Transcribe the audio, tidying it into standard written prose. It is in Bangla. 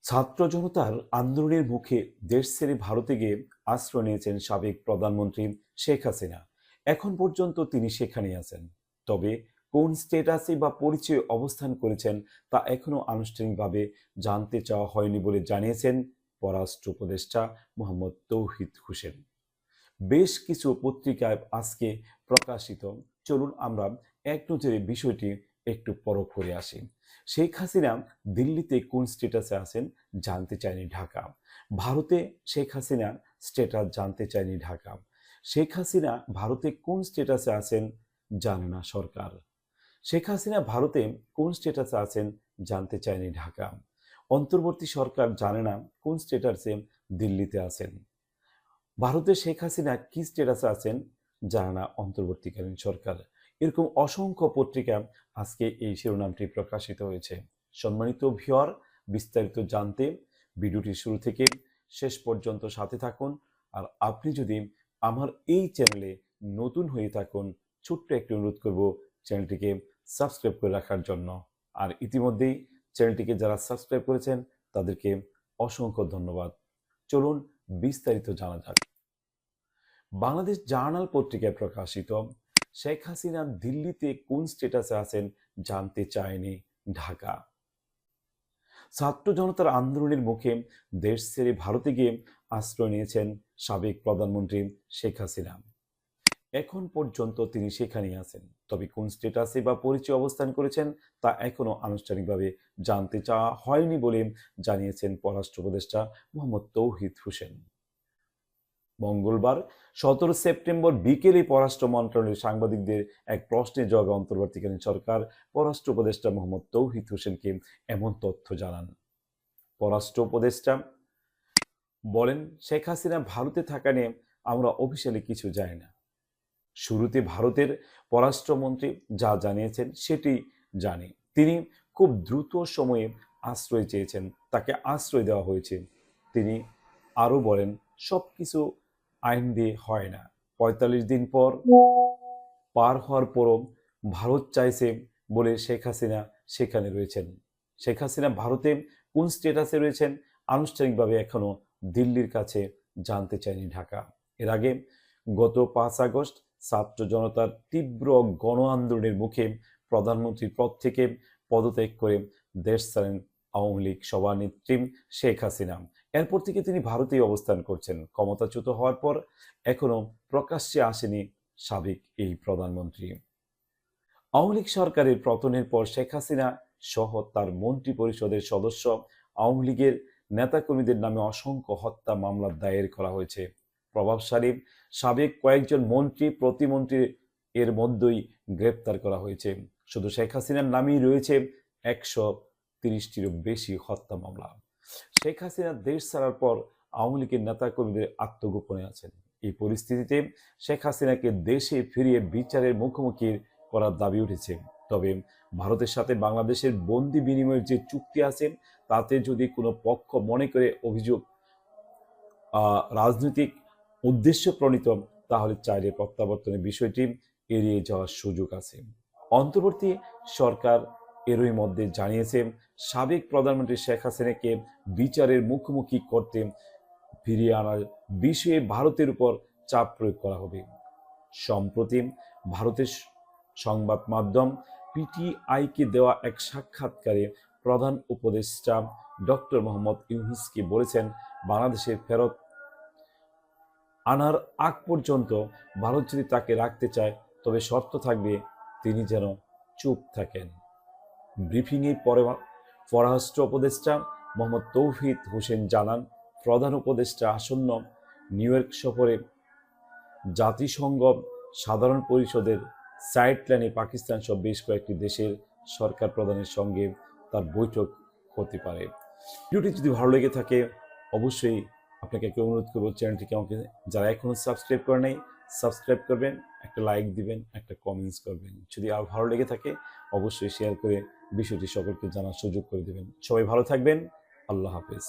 ছাত্র জনতার আন্দোলনের মুখে দেশ ছেড়ে ভারতে গিয়ে আশ্রয় নিয়েছেন সাবেক প্রধানমন্ত্রী শেখ হাসিনা। এখন পর্যন্ত তিনি সেখানেই আছেন। তবে কোন স্ট্যাটাসে বা পরিচয়ে অবস্থান করেছেন তা এখনো আনুষ্ঠানিকভাবে জানতে চাওয়া হয়নি বলে জানিয়েছেন পররাষ্ট্র উপদেষ্টা মোহাম্মদ তৌহিদ হোসেন। বেশ কিছু পত্রিকায় আজকে প্রকাশিত। চলুন আমরা এক নজরে বিষয়টি একটু পরখ করে আসি। শেখ হাসিনা দিল্লিতে কোন স্ট্যাটাসে আছেন জানতে চায়নি ঢাকা। ভারতে শেখ হাসিনা স্ট্যাটাস জানতে চায়নি ঢাকা। শেখ হাসিনা ভারতে কোন স্ট্যাটাসে আছেন জানে না সরকার। শেখ হাসিনা ভারতে কোন স্ট্যাটাসে আছেন জানতে চায়নি ঢাকা। অন্তর্বর্তী সরকার জানে না কোন স্ট্যাটাসে দিল্লিতে আছেন। ভারতে শেখ হাসিনা কি স্ট্যাটাসে আছেন জানে না অন্তর্বর্তীকালীন সরকার। এরকম অসংখ্য পত্রিকা আজকে এই শিরোনামটি প্রকাশিত হয়েছে। সম্মানিত ভিউয়ার, বিস্তারিত জানতে ভিডিওটি শুরু থেকে শেষ পর্যন্ত সাথে থাকুন। আর আপনি যদি আমার এই চ্যানেলে নতুন হয়ে থাকুন, ছোট্ট একটি অনুরোধ করব চ্যানেলটিকে সাবস্ক্রাইব করে রাখার জন্য। আর ইতিমধ্যেই চ্যানেলটিকে যারা সাবস্ক্রাইব করেছেন তাদেরকে অসংখ্য ধন্যবাদ। চলুন বিস্তারিত জানা যাক। বাংলাদেশ জার্নাল পত্রিকায় প্রকাশিত শেখ হাসিনা দিল্লিতে কোন স্ট্যাটাসে আছেন জানতে চায়নি ঢাকা। ছাত্র জনতার আন্দোলনের মুখে দেশ ছেড়ে ভারতে গিয়ে আশ্রয় নিয়েছেন সাবেক প্রধানমন্ত্রী শেখ হাসিনা। এখন পর্যন্ত তিনি সেখানেই আছেন। তবে কোন স্ট্যাটাসে বা পরিচয়ে অবস্থান করেছেন তা এখনো আনুষ্ঠানিকভাবে জানতে চাওয়া হয়নি বলে জানিয়েছেন পররাষ্ট্র উপদেষ্টা মোহাম্মদ তৌহিদ হোসেন। মঙ্গলবার 17 সেপ্টেম্বর বিকেলে পররাষ্ট্র মন্ত্রণালয়ের সাংবাদিকদের এক প্রশ্নের জবাবে অন্তর্বর্তীকালীন সরকার পররাষ্ট্র উপদেষ্টা মোহাম্মদ তৌহিদ হোসেনকে এমন তথ্য জানান। পররাষ্ট্র উপদেষ্টা বলেন, শেখ হাসিনা ভারতে থাকা নিয়ে আমরা অফিসিয়ালি কিছু জানি না। শুরুতে ভারতের পররাষ্ট্রমন্ত্রী যা জানিয়েছেন সেটি জানি। তিনি খুব দ্রুত সময়ে আশ্রয় চেয়েছেন, তাকে আশ্রয় দেওয়া হয়েছে। তিনি আরও বলেন, সবকিছু আইন দিয়ে হয় না। ৪৫ দিন পার হওয়ার পরও ভারত চাইছে বলে শেখ হাসিনা সেখানে রয়েছেন। শেখ হাসিনা ভারতে কোন স্ট্যাটাসে রয়েছেন আনুষ্ঠানিকভাবে এখনো দিল্লির কাছে জানতে চায়নি ঢাকা। এর আগে গত ৫ আগস্ট ছাত্র জনতার তীব্র গণ আন্দোলনের মুখে প্রধানমন্ত্রীর পদ থেকে পদত্যাগ করে দেশ ছাড়েন আওয়ামী লীগ সভানেত্রী শেখ হাসিনা। এরপর থেকে তিনি ভারতেই অবস্থান করছেন। ক্ষমতাচ্যুত হওয়ার পর এখনো প্রকাশ্যে আসেনি সাবেক এই প্রধানমন্ত্রী। আওয়ামী লীগ সরকারের পতনের পর শেখ হাসিনা সহ তার মন্ত্রী পরিষদের সদস্য আওয়ামী লীগের নেতাকর্মীদের নামে অসংখ্য হত্যা মামলা দায়ের করা হয়েছে। প্রভাবশালী সাবেক কয়েকজন মন্ত্রী প্রতিমন্ত্রী এর মধ্যেই গ্রেপ্তার করা হয়েছে। শুধু শেখ হাসিনার নামেই রয়েছে ১৩০টিরও বেশি হত্যা মামলা। শেখ হাসিনা দেশ ছাড়ার পর আওয়ামী লীগের নেতাকর্মীদের আত্মগোপনে আছেন। এই পরিস্থিতিতে শেখ হাসিনাকে দেশে ফিরিয়ে বিচারের মুখোমুখি করার দাবি উঠেছে। তবে ভারতের সাথে বাংলাদেশের বন্দি বিনিময়ের যে চুক্তি আছে তাতে যদি কোনো পক্ষ মনে করে অভিযোগ রাজনৈতিক উদ্দেশ্য প্রণীত, তাহলে চাইলে প্রত্যাবর্তনের বিষয়টি এড়িয়ে যাওয়ার সুযোগ আছে। অন্তর্বর্তী সরকার এরই মধ্যে জানিয়েছে সাবেক প্রধানমন্ত্রী শেখ হাসিনাকে বিচারের মুখোমুখি করতে ফিরিয়ে আনার বিষয়ে ভারতের উপর চাপ প্রয়োগ করা হবে। সম্প্রতি ভারতের সংবাদ মাধ্যম পিটিআইকে দেওয়া এক সাক্ষাৎকারে প্রধান উপদেষ্টা ডক্টর মোহাম্মদ ইউনূসকে বলেছেন, বাংলাদেশে ফেরত আনার আগ পর্যন্ত ভারত যদি তাকে রাখতে চায় তবে শর্ত থাকবে তিনি যেন চুপ থাকেন। ব্রিফিংয়ে পররাষ্ট্র উপদেষ্টা মোহাম্মদ তৌহিদ হোসেন জানান, প্রধান উপদেষ্টা আসন্ন নিউ ইয়র্ক সফরে জাতিসংঘ সাধারণ পরিষদের সাইডলাইনে পাকিস্তান সহ বেশ কয়েকটি দেশের সরকার প্রধানের সঙ্গে তার বৈঠক হতে পারে। ভিডিওটি যদি ভালো লেগে থাকে অবশ্যই আপনাকে একটা অনুরোধ করবো, চ্যানেলটিকে আমাকে যারা এখনো সাবস্ক্রাইব করে নাই সাবস্ক্রাইব করবেন, একটা লাইক দিবেন, একটা কমেন্টস করবেন। যদি আর ভালো লেগে থাকে অবশ্যই শেয়ার করে বিষয়টি সকলকে জানার সুযোগ করে দেবেন। সবাই ভালো থাকবেন। আল্লাহ হাফেজ।